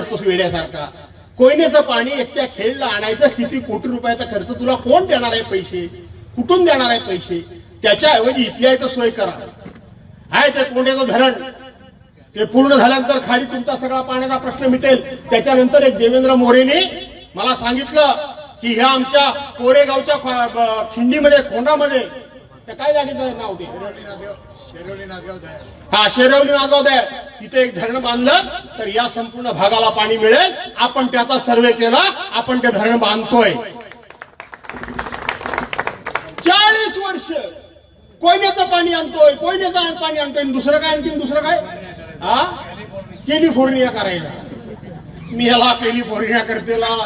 करतोस वेड्यासारखा? कोयनेचं पाणी एकट्या खेडला आणायचं किती कोटी रुपयाचा खर्च, तुला कोण देणार आहे पैसे? कुठून देणार आहे पैसे? त्याच्याऐवजी इथल्या इथं सोय करा. आहे ते कोंड्याचं धरण, ते पूर्ण झाल्यानंतर खाली तुमचा सगळा पाण्याचा प्रश्न मिटेल. त्याच्यानंतर एक देवेंद्र मोरेने मला सांगितलं की ह्या आमच्या कोरेगावच्या खिंडीमध्ये खोंडामध्ये काय जागेचं नाव ते शेरवली नागाव द्या, तिथे एक धरण बांधलं तर या संपूर्ण भागाला पाणी मिळेल. आपण त्याचा सर्वे केला, आपण ते धरण बांधतोय. 40 वर्ष कोयनेचं पाणी आणतोय, कोयनेचं पाणी आणतोय. दुसरं काय? आणखी दुसरं काय? हा, कॅलिफोर्निया करायला. मी याला कॅलिफोर्निया करतेला,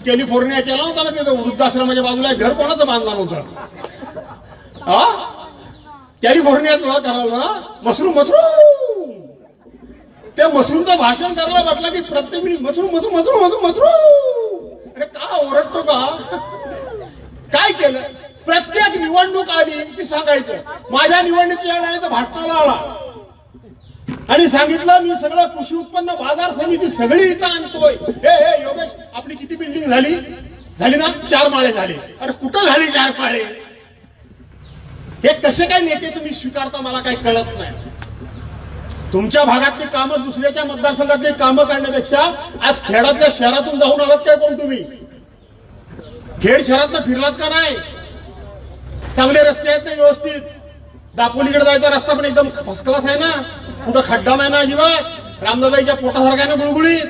कॅलिफोर्निया केला होता ना तिथं वृद्धाश्रमाच्या बाजूला घर कोणाचं बांधलं नव्हतं. हा, कॅलिफोर्नियात ठरवलं ना मशरूम. त्या मशरूमचं भाषण करायला म्हटलं की प्रत्येक वेळी मशरूम. अरे का ओरडतो का? काय केलं? प्रत्येक निवडणूक आली की सांगायचं माझ्या निवडणुकीला नाही तर भाटकाला आला आणि सांगितलं मी सगळं कृषी उत्पन्न बाजार समिती सगळी इथं आणतोय. हे योगेश, आपली किती बिल्डिंग झाली ना? 4 माळे झाले. अरे कुठं झाली 4 माळे? हे कसे काय नेते तुम्ही स्वीकारता मला काही कळत नाही. तुमच्या भागातली कामं दुसऱ्याच्या मतदारसंघातली कामं करण्यापेक्षा आज खेडातल्या शहरातून जाऊन आलात काय कोण तुम्ही? खेड शहरातनं फिरलात का नाही? चांगले रस्ते आहेत ना व्यवस्थित? दापोलीकडे जायचा रस्ता पण एकदम फर्स्ट क्लास आहे ना? कुठं खड्डा नाही ना अजिबात? रामदाबाईच्या पोटासारखा ना गुळगुळीत.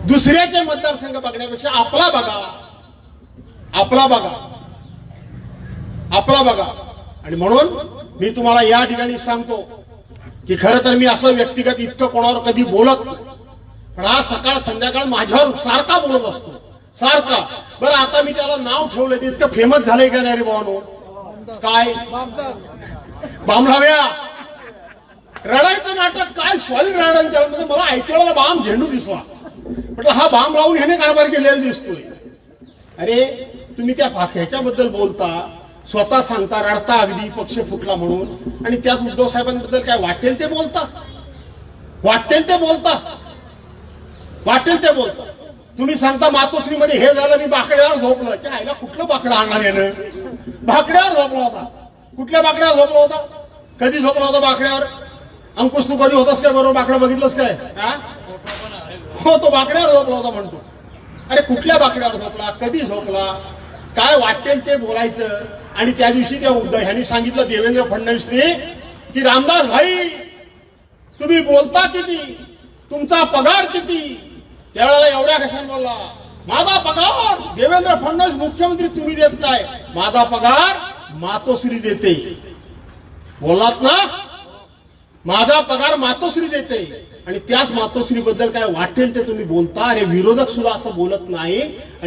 दुसऱ्याचे मतदारसंघ बघण्यापेक्षा आपला बघा. आणि म्हणून मी तुम्हाला या ठिकाणी सांगतो की खरं तर मी असं व्यक्तिगत इतकं कोणावर कधी बोलत नाही, पण हा सकाळ संध्याकाळ माझ्यावर सारखा बोलत असतो, सारखा. बरं, आता मी त्याला नाव ठेवलं ते इतकं फेमस झालंय का नाही रे भावानो? काय बामलाव्या रडायचं नाटक काय सॉलिड रडायचं त्यामध्ये मला ऐकवला बाम झेंडू दिसला. म्हटलं हा बाम लावून ह्याने कारभार केलेला दिसतोय. अरे तुम्ही त्या ह्याच्याबद्दल बोलता, स्वतः सांगता, रडता अगदी पक्ष फुटला म्हणून, आणि त्यात उद्धव साहेबांबद्दल काय वाटेल ते बोलता. तुम्ही सांगता मातोश्रीमध्ये हे झालं, मी बाकड्यावर झोपलं. त्या आईला कुठलं बाकडं आणणार यानं? बाकड्यावर झोपला होता. कुठल्या बाकड्यावर झोपला होता? कधी झोपला होता बाकड्यावर? अंकुश तू कधी होतास काय बरोबर बाकडं बघितलंस काय? हो, तो बाकड्यावर झोपला होता म्हणतो. अरे कुठल्या बाकड्यावर झोपला? कधी झोपला? काय वाटेल ते बोलायचं. आणि त्या दिवशी त्या उद्धव ह्यांनी सांगितलं देवेंद्र फडणवीसने की रामदास भाई तुम्ही बोलता किती, तुमचा पगार किती? त्यावेळेला एवढ्या कशाने बोलला? माझा पगार देवेंद्र फडणवीस मुख्यमंत्री तुम्ही देत नाही, माझा पगार मातोश्री देते. बोललात ना? माझा पगार मातोश्री देते. आणि त्याच मातोश्री बद्दल काय वाटेल ते तुम्ही बोलता. अरे विरोधक सुद्धा असं बोलत नाही. आणि